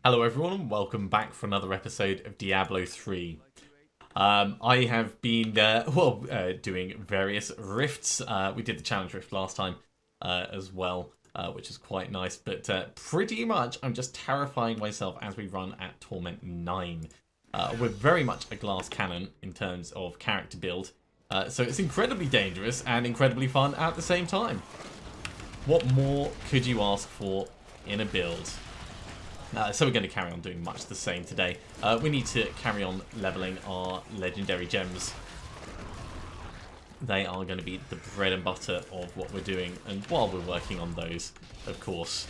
Hello everyone and welcome back for another episode of Diablo 3. I have been, doing various rifts. We did the challenge rift last time as well, which is quite nice. But pretty much I'm just terrifying myself as we run at Torment 9. We're very much a glass cannon in terms of character build. So it's incredibly dangerous and incredibly fun at the same time. What more could you ask for in a build? So we're going to carry on doing much the same today. We need to carry on leveling our legendary gems. They are going to be the bread and butter of what we're doing. And while we're working on those, of course,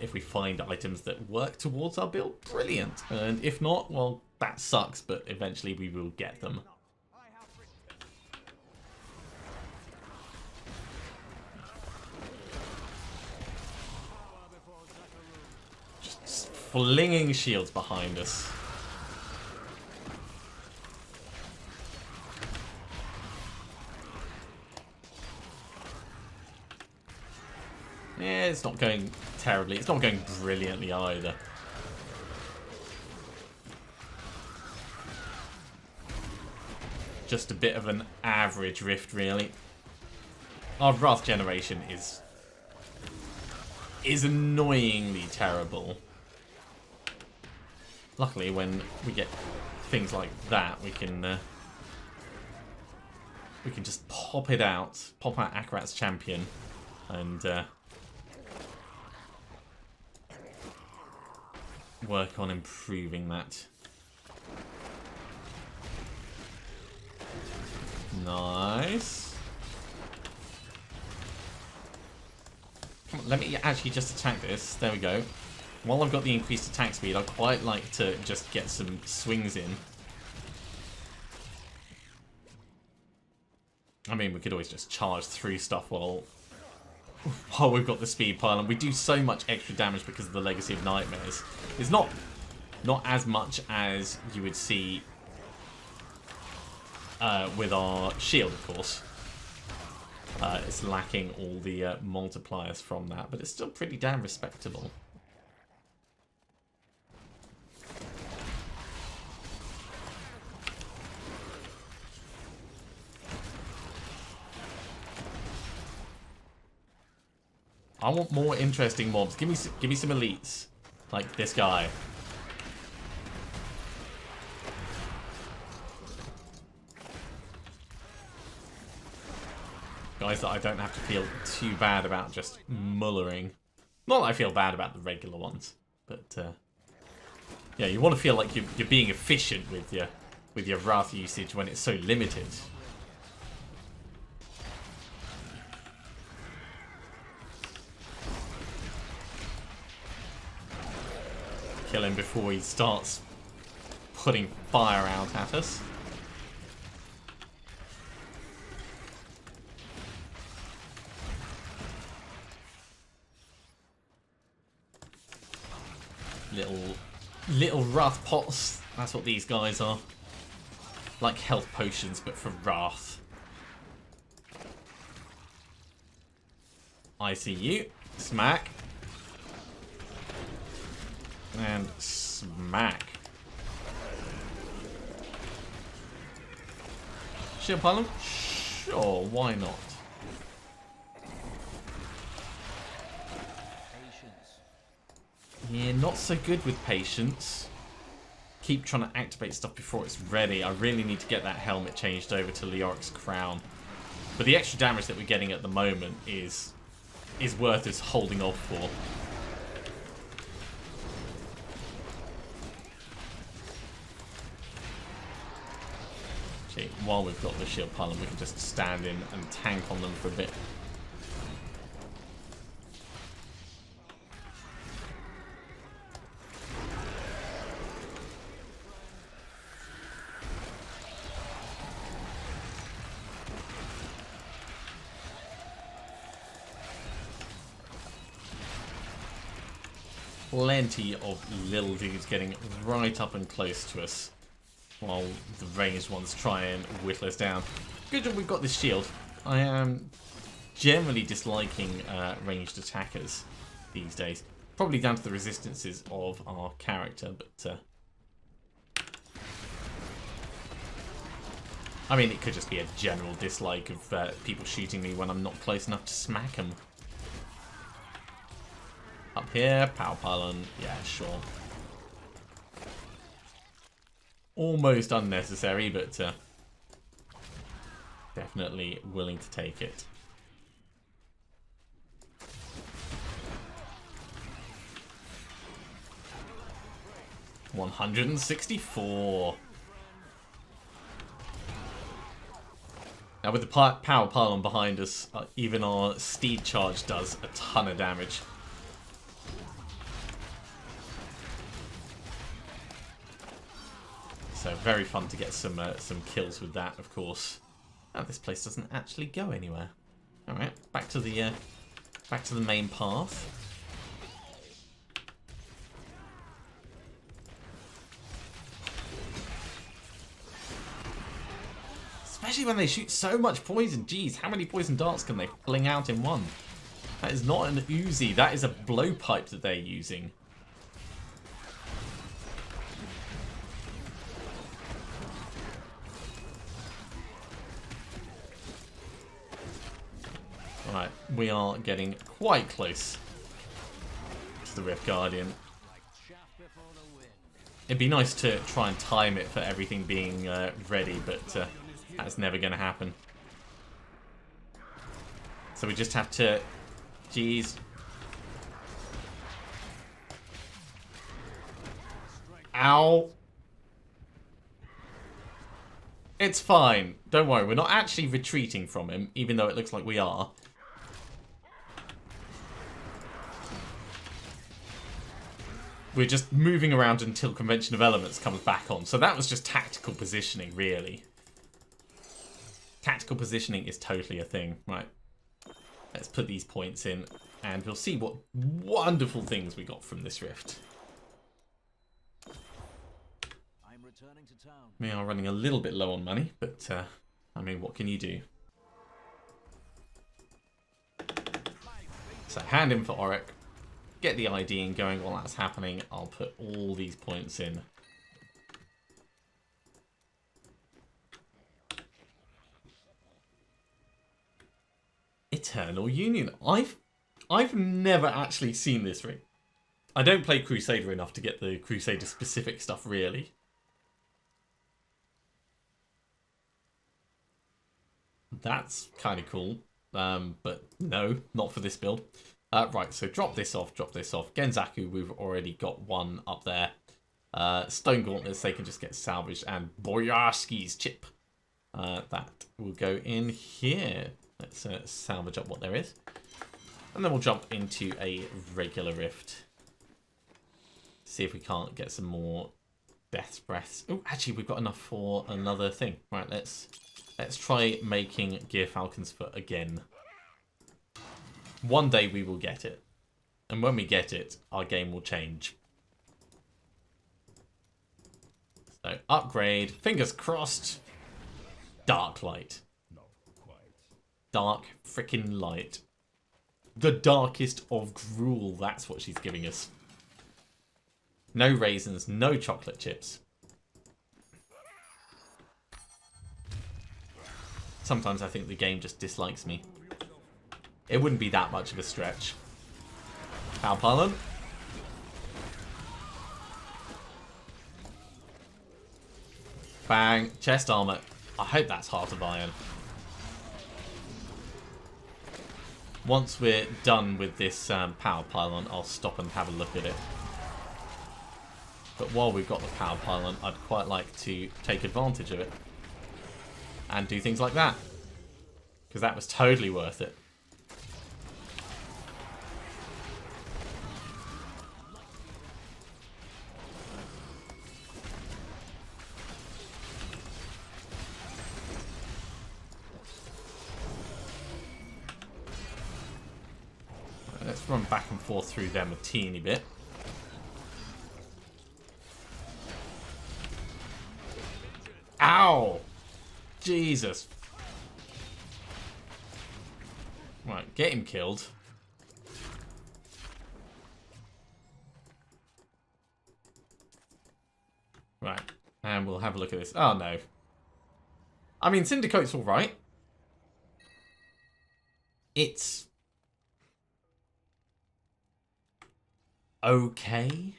if we find items that work towards our build, brilliant. And if not, well, that sucks, but eventually we will get them. Flinging shields behind us. Yeah, it's not going terribly. It's not going brilliantly either. Just a bit of an average rift, really. Our Wrath generation is annoyingly terrible. Luckily, when we get things like that, we can just pop out Akarat's champion, and work on improving that. Nice. Come on, let me actually just attack this. There we go. While I've got the increased attack speed, I'd quite like to just get some swings in. I mean, we could always just charge through stuff while we've got the speed pile, and we do so much extra damage because of the Legacy of Nightmares. It's not as much as you would see with our shield, of course. It's lacking all the multipliers from that, but it's still pretty damn respectable. I want more interesting mobs. Give me some elites, like this guy. Guys that I don't have to feel too bad about just mullering. Not that I feel bad about the regular ones, but yeah, you want to feel like you're being efficient with your Wrath usage when it's so limited. Kill him before he starts putting fire out at us. Little wrath pots. That's what these guys are. Like health potions, but for wrath. I see you. Smack. And smack. Shield pylon? Sure, why not? Yeah, not so good with patience. Keep trying to activate stuff before it's ready. I really need to get that helmet changed over to Leoric's crown. But the extra damage that we're getting at the moment is worth us holding off for. While we've got the shield pylon, we can just stand in and tank on them for a bit. Plenty of little dudes getting right up and close to us, while the ranged ones try and whittle us down. Good job we've got this shield. I am generally disliking ranged attackers these days. Probably down to the resistances of our character, but... I mean, it could just be a general dislike of people shooting me when I'm not close enough to smack them. Up here, power pylon, yeah, sure. Almost unnecessary, but definitely willing to take it. $164. Now with the power pylon behind us, even our steed charge does a ton of damage. So very fun to get some kills with that, of course. Oh, this place doesn't actually go anywhere. All right, back to the main path. Especially when they shoot so much poison. Jeez, how many poison darts can they fling out in one? That is not an Uzi. That is a blowpipe that they're using. Alright, we are getting quite close to the Rift Guardian. It'd be nice to try and time it for everything being ready, but that's never going to happen. So we just have to... Jeez. Ow. It's fine. Don't worry, we're not actually retreating from him, even though it looks like we are. We're just moving around until Convention of Elements comes back on. So that was just tactical positioning, really. Tactical positioning is totally a thing. Right. Let's put these points in, and we'll see what wonderful things we got from this rift. I'm returning to town. We are running a little bit low on money, but, I mean, what can you do? So, hand in for Auric. Get the IDing going while that's happening. I'll put all these points in. Eternal Union. I've never actually seen this ring. I don't play Crusader enough to get the Crusader specific stuff, really. That's kind of cool. But no, not for this build. Right, so drop this off, drop this off. Genzaku, we've already got one up there. Stone Gauntlets, they can just get salvaged. And Boyarski's Chip. That will go in here. Let's salvage up what there is. And then we'll jump into a regular rift. See if we can't get some more Death's Breaths. Oh, actually, we've got enough for another thing. Right, let's try making Gear Falcon's Foot again. One day we will get it. And when we get it, our game will change. So, upgrade. Fingers crossed. Dark Light. Dark frickin' light. The darkest of gruel. That's what she's giving us. No raisins, no chocolate chips. Sometimes I think the game just dislikes me. It wouldn't be that much of a stretch. Power pylon. Bang. Chest armor. I hope that's Heart of Iron. Once we're done with this power pylon, I'll stop and have a look at it. But while we've got the power pylon, I'd quite like to take advantage of it. And do things like that. Because that was totally worth it. Let's run back and forth through them a teeny bit. Ow! Jesus. Right, get him killed. Right. And we'll have a look at this. Oh, no. I mean, Syndicate's alright. It's okay.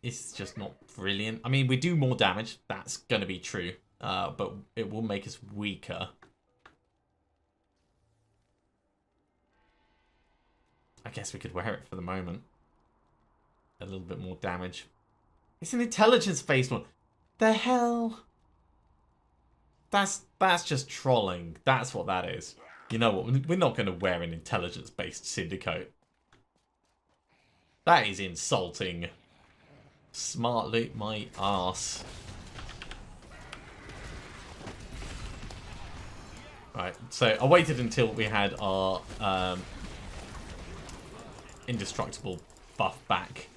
It's just not brilliant. I mean, we do more damage. That's going to be true. But it will make us weaker. I guess we could wear it for the moment. A little bit more damage. It's an intelligence-based one. The hell? That's just trolling. That's what that is. You know what? We're not going to wear an intelligence-based syndicate. That is insulting. Smart loot my arse. Right, so I waited until we had our indestructible buff back.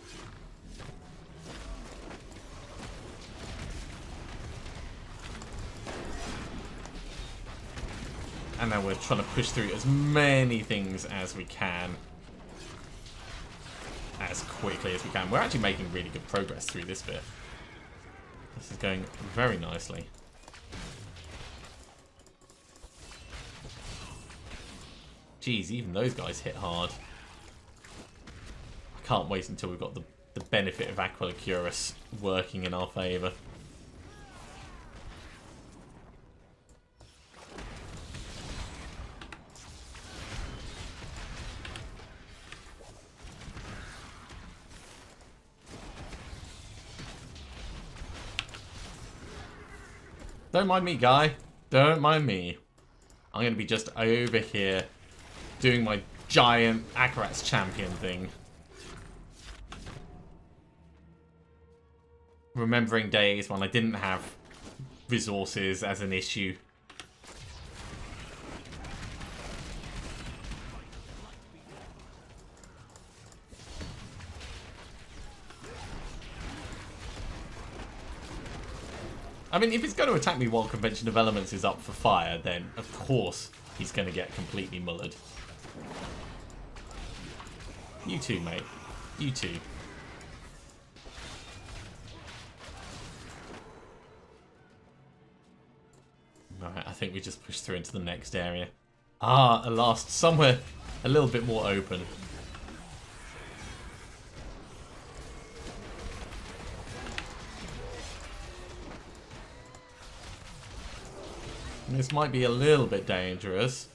And now we're trying to push through as many things as we can. As quickly as we can. We're actually making really good progress through this bit. This is going very nicely. Jeez, even those guys hit hard. I can't wait until we've got the benefit of Aquila Curus working in our favour. Don't mind me, guy. Don't mind me. I'm going to be just over here doing my giant Akarat's champion thing. Remembering days when I didn't have resources as an issue. I mean, if he's going to attack me while Convention of Elements is up for fire, then of course he's going to get completely mullered. You too, mate. You too. Right, I think we just push through into the next area. Ah, at last, somewhere a little bit more open. This might be a little bit dangerous.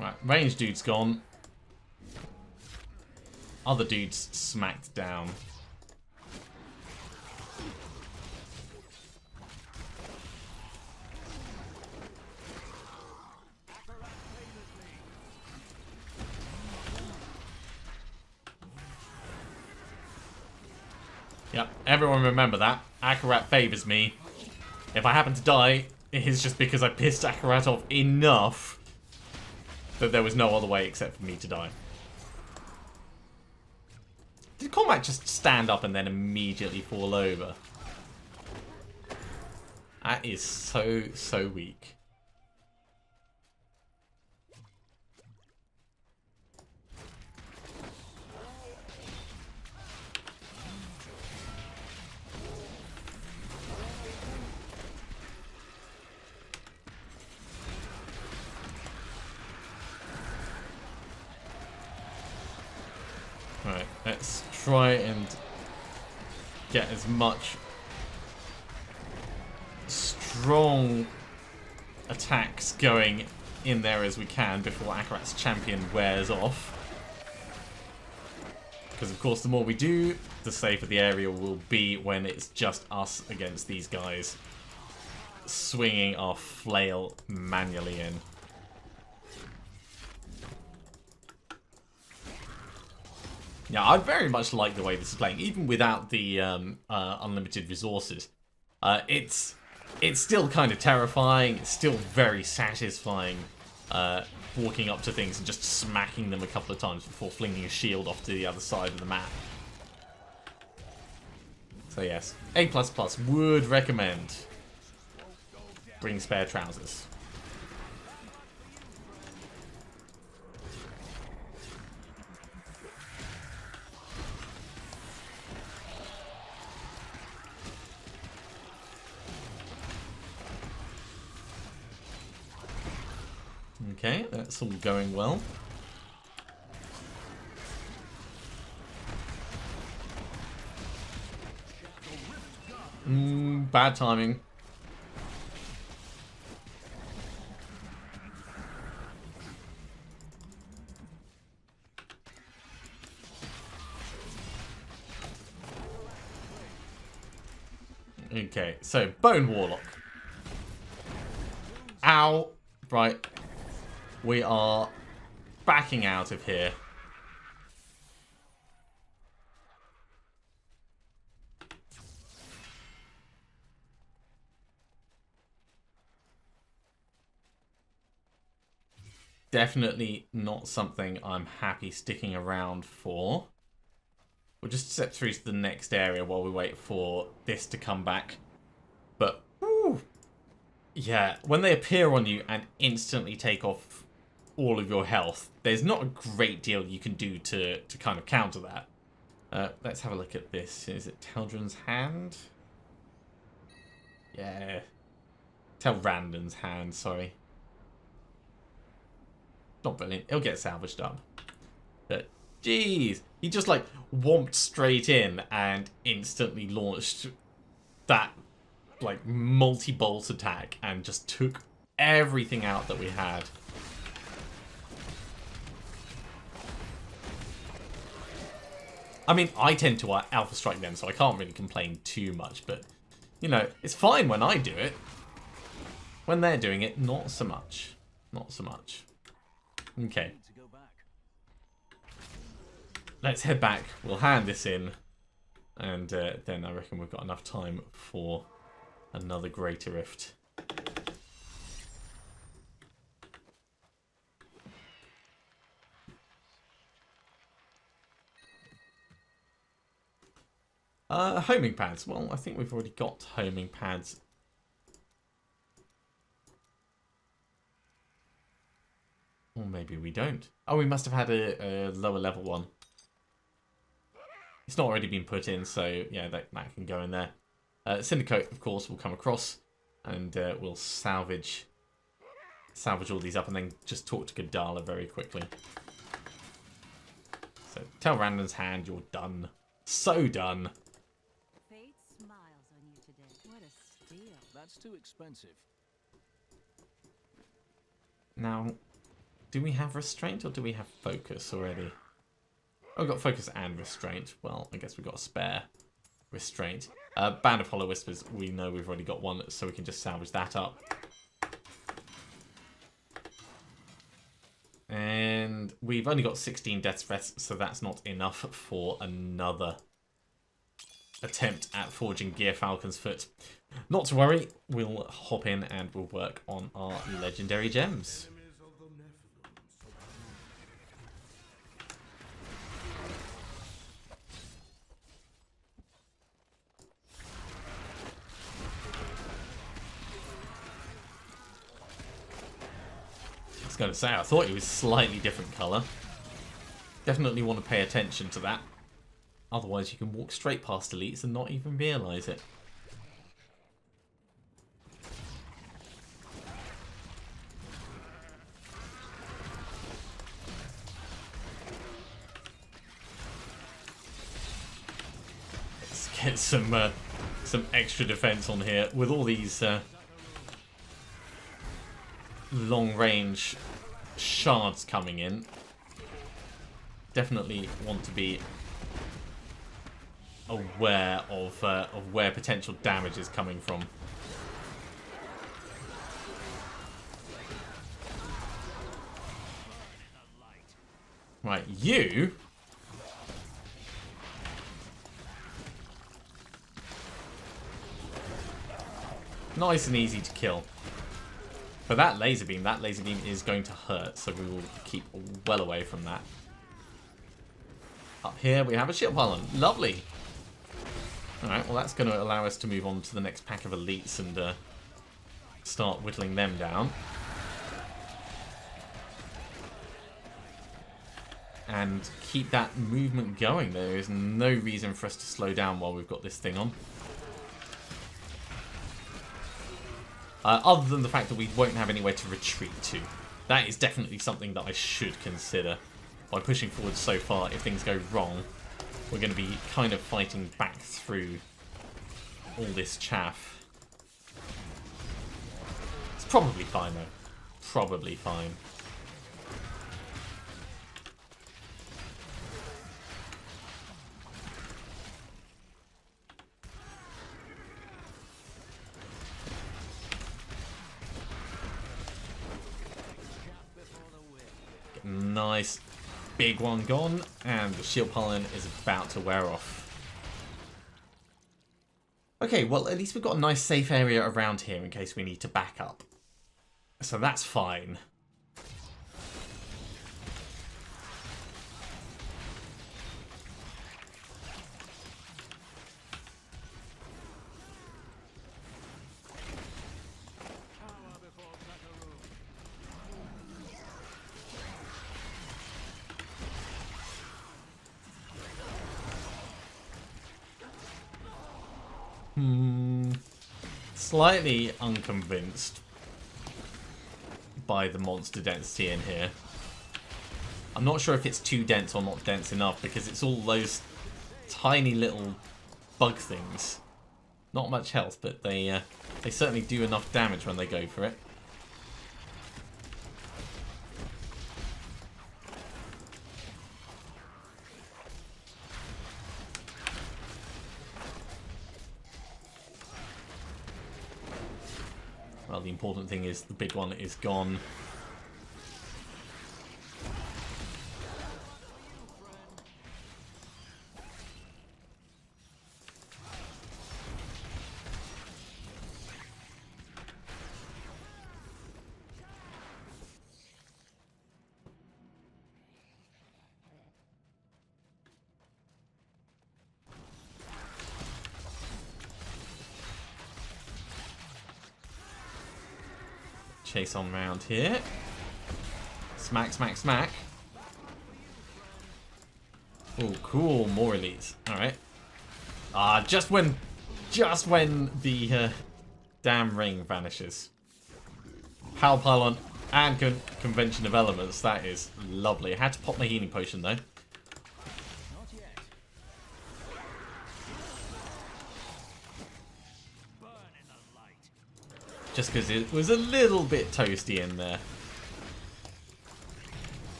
Right, range dude's gone. Other dude's smacked down. Yep, everyone remember that. Akarat favours me. If I happen to die, it is just because I pissed Akarat off enough that there was no other way except for me to die. Did Combat just stand up and then immediately fall over? That is so weak. Right, let's try and get as much strong attacks going in there as we can before Akarat's champion wears off. Because of course the more we do, the safer the area will be when it's just us against these guys swinging our flail manually in. Yeah, I very much like the way this is playing, even without the unlimited resources. It's still kind of terrifying. It's still very satisfying walking up to things and just smacking them a couple of times before flinging a shield off to the other side of the map. So yes, A++ would recommend. Bring spare trousers. Okay, that's all going well. Bad timing. Okay, so Bone Warlock. Ow! Right. We are backing out of here. Definitely not something I'm happy sticking around for. We'll just step through to the next area while we wait for this to come back. But, whew, yeah, when they appear on you and instantly take off all of your health, there's not a great deal you can do to kind of counter that. Let's have a look at this. Is it Teldrin's Hand? Yeah. Telrandon's Hand, sorry. Not brilliant. It'll get salvaged up. But, jeez. He just, like, whomped straight in and instantly launched that, like, multi-bolt attack and just took everything out that we had. I mean, I tend to Alpha Strike them, so I can't really complain too much, but, you know, it's fine when I do it. When they're doing it, not so much. Not so much. Okay. Let's head back. We'll hand this in. And then I reckon we've got enough time for another Greater Rift. Homing pads. Well, I think we've already got homing pads. Or maybe we don't. Oh, we must have had a lower level one. It's not already been put in, so yeah, that can go in there. Syndicate, of course, will come across, and we'll salvage all these up, and then just talk to Gadala very quickly. So, tell Randon's Hand you're done. So done. Fate smiles on you today. What a steal. That's too expensive. Now, do we have Restraint or do we have Focus already? Oh, we've got Focus and Restraint. Well, I guess we've got a spare Restraint. Band of Hollow Whispers, we know we've already got one, so we can just salvage that up. And we've only got 16 Death's Threats, so that's not enough for another attempt at forging Gear Falcon's Foot. Not to worry, we'll hop in and we'll work on our Legendary Gems. I was going to say, I thought he was slightly different colour. Definitely want to pay attention to that. Otherwise you can walk straight past elites and not even realise it. Let's get some extra defence on here with all these long-range shards coming in. Definitely want to be aware of where potential damage is coming from. Right, you. Nice and easy to kill. But that laser beam is going to hurt, so we will keep well away from that. Up here we have a ship pylon. Lovely. Alright, well that's going to allow us to move on to the next pack of elites and start whittling them down. And keep that movement going. There is no reason for us to slow down while we've got this thing on. Other than the fact that we won't have anywhere to retreat to. That is definitely something that I should consider. By pushing forward so far, if things go wrong, we're going to be kind of fighting back through all this chaff. It's probably fine, though. Probably fine. Nice big one gone, and the shield pollen is about to wear off. Okay, well, at least we've got a nice safe area around here in case we need to back up. So that's fine. Slightly unconvinced by the monster density in here. I'm not sure if it's too dense or not dense enough because it's all those tiny little bug things. Not much health, but they certainly do enough damage when they go for it. Well, the important thing is the big one is gone. Chase on round here. Smack, smack, smack. Oh, cool. More elites. Alright. Just when the damn ring vanishes. Power pylon and convention of elements. That is lovely. I had to pop my healing potion, though. Just because it was a little bit toasty in there.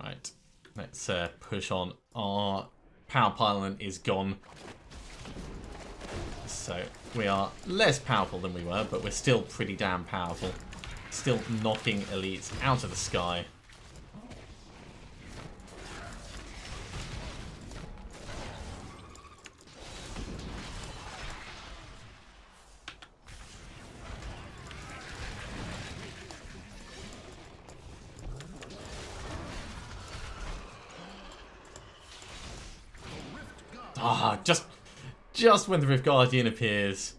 Right, let's push on. Our power pylon is gone. So we are less powerful than we were, but we're still pretty damn powerful. Still knocking elites out of the sky. Just when the Rift Guardian appears.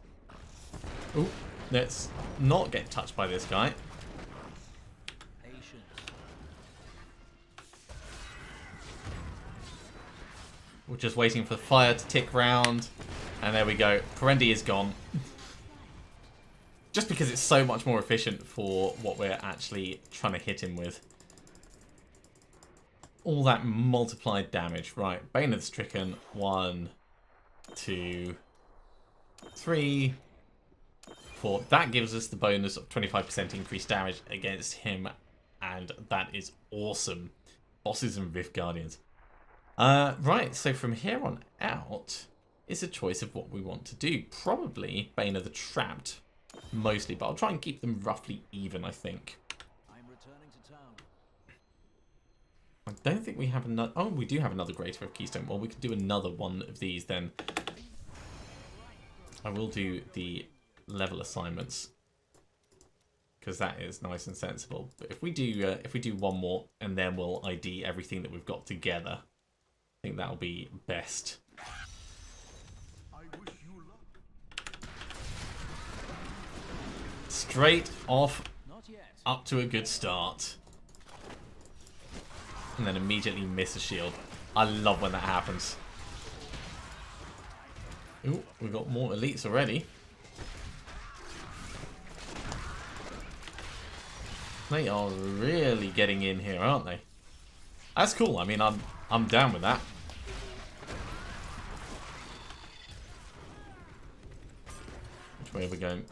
Ooh, let's not get touched by this guy. We're just waiting for the fire to tick round. And there we go. Perendi is gone. Just because it's so much more efficient for what we're actually trying to hit him with. All that multiplied damage. Right, Bane of the Stricken. 1, 2, 3, 4. That gives us the bonus of 25% increased damage against him. And that is awesome. Bosses and Rift Guardians. Right, so from here on out is a choice of what we want to do. Probably Bane of the Trapped, mostly, but I'll try and keep them roughly even, I think. I'm returning to town. I don't think we have another... Oh, we do have another Greater of Keystone. Well, we can do another one of these then. I will do the level assignments, because that is nice and sensible. But if we do one more, and then we'll ID everything that we've got together, I think that'll be best. Straight off, up to a good start. And then immediately miss a shield. I love when that happens. Ooh, we got more elites already. They are really getting in here, aren't they? That's cool. I mean, I'm down with that. Which way are we going?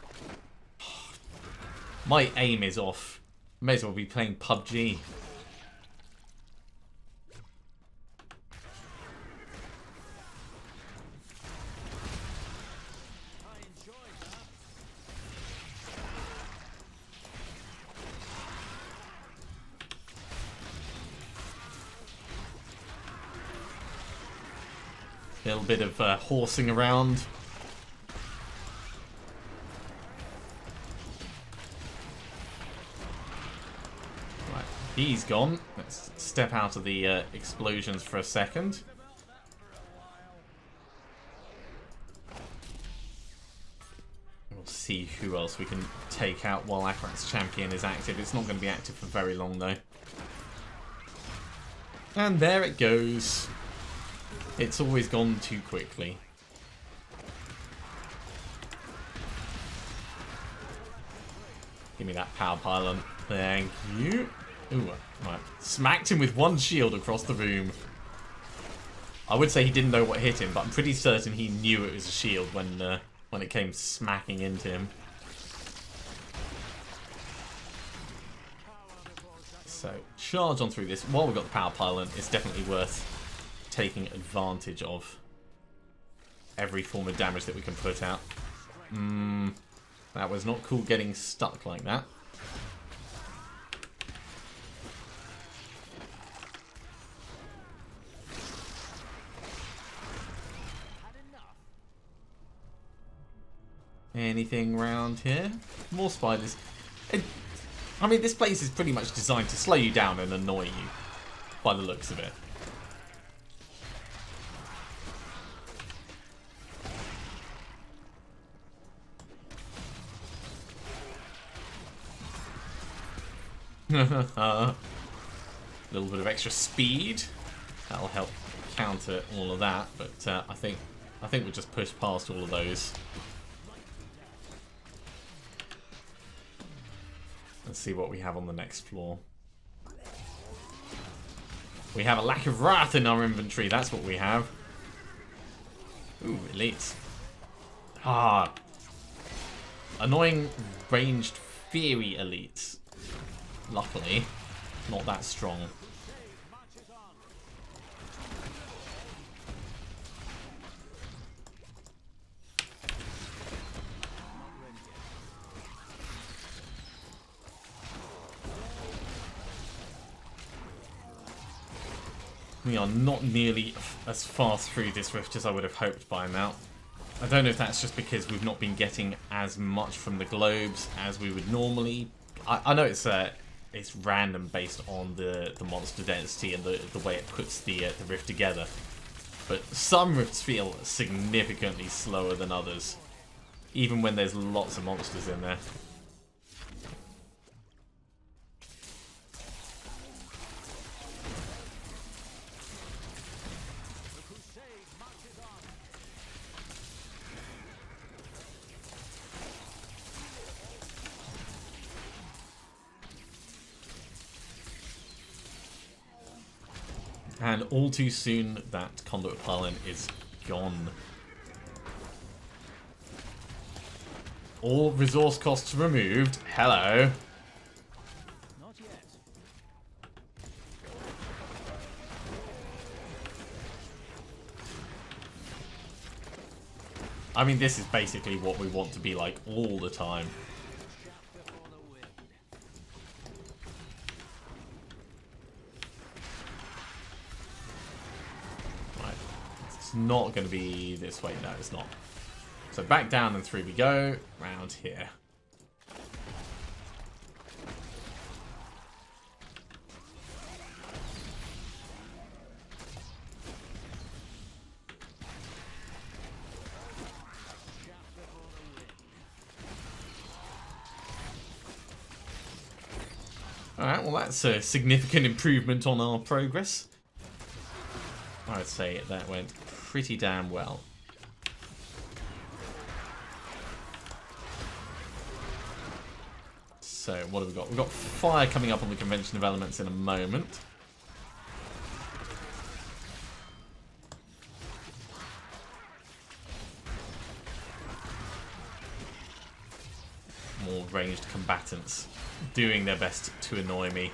My aim is off. May as well be playing PUBG. A little bit of horsing around. Right, he's gone. Let's step out of the explosions for a second. We'll see who else we can take out while Akrat's champion is active. It's not going to be active for very long though. And there it goes. It's always gone too quickly. Give me that power pylon. Thank you. Ooh, right. Smacked him with one shield across the room. I would say he didn't know what hit him, but I'm pretty certain he knew it was a shield when it came smacking into him. So, charge on through this. While we've got the power pylon, it's definitely worth taking advantage of every form of damage that we can put out. That was not cool getting stuck like that. Anything around here? More spiders. I mean, this place is pretty much designed to slow you down and annoy you, by the looks of it. A little bit of extra speed. That'll help counter all of that, but I think we'll just push past all of those. Let's see what we have on the next floor. We have a lack of wrath in our inventory, that's what we have. Ooh, elites. Ah. Annoying ranged Fury elites. Luckily, not that strong. We are not nearly as far through this rift as I would have hoped by now. I don't know if that's just because we've not been getting as much from the globes as we would normally. I know it's random based on the monster density and the way it puts the rift together. But some rifts feel significantly slower than others, even when there's lots of monsters in there. And all too soon, that conduit pylon is gone. All resource costs removed. Hello. Not yet. I mean, this is basically what we want to be like all the time. Not going to be this way. No, it's not. So back down and through we go. Round here. Alright, well that's a significant improvement on our progress. I'd say that went pretty damn well. So, what have we got? We've got fire coming up on the convention of elements in a moment. More ranged combatants doing their best to annoy me.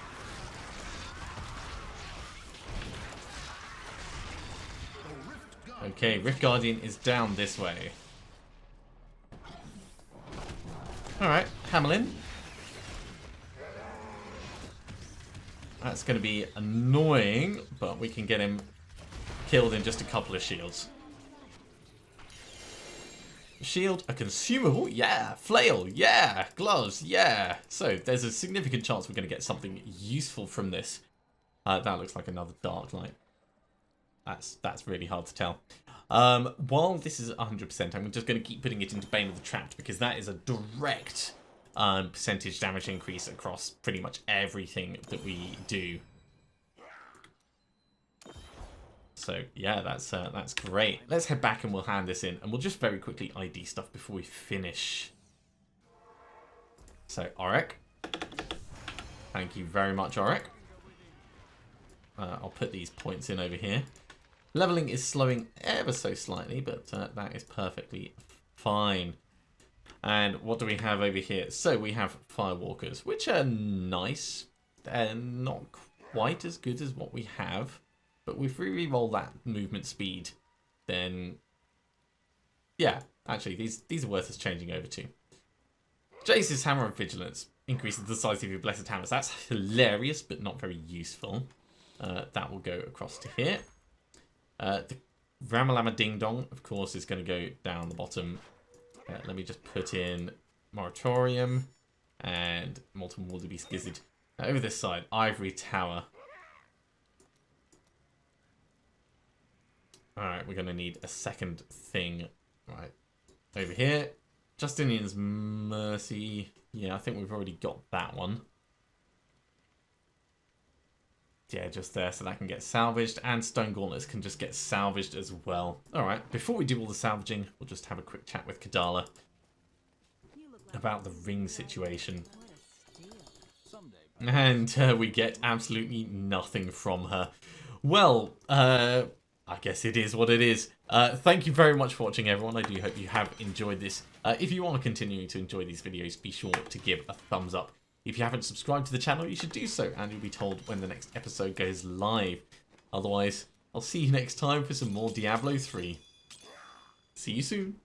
Okay, Rift Guardian is down this way. Alright, Hamelin. That's going to be annoying, but we can get him killed in just a couple of shields. Shield, a consumable, yeah. Flail, yeah. Gloves, yeah. So there's a significant chance we're going to get something useful from this. That looks like another Dark Light. That's really hard to tell. While this is 100%, I'm just going to keep putting it into Bane of the Trapped because that is a direct percentage damage increase across pretty much everything that we do. So yeah, that's great. Let's head back and we'll hand this in, and we'll just very quickly ID stuff before we finish. So Auric, thank you very much, Auric. I'll put these points in over here. Leveling is slowing ever so slightly, but that is perfectly fine. And what do we have over here? So we have Firewalkers, which are nice. They're not quite as good as what we have. But if we re-roll that movement speed, then yeah, actually these are worth us changing over to. Jace's Hammer of Vigilance increases the size of your blessed hammers. That's hilarious, but not very useful. That will go across to here. The Ramalama Ding Dong, of course, is going to go down the bottom. Let me just put in Moratorium and Molten Wildebeest Gizzard. Over this side, Ivory Tower. Alright, we're going to need a second thing. Right, over here. Justinian's Mercy. Yeah, I think we've already got that one. Yeah, just there, so that can get salvaged. And Stone Gauntlets can just get salvaged as well. Alright, before we do all the salvaging, we'll just have a quick chat with Kadala about the ring situation. And we get absolutely nothing from her. Well, I guess it is what it is. Thank you very much for watching, everyone. I do hope you have enjoyed this. If you are continuing to enjoy these videos, be sure to give a thumbs up. If you haven't subscribed to the channel, you should do so, and you'll be told when the next episode goes live. Otherwise, I'll see you next time for some more Diablo 3. See you soon.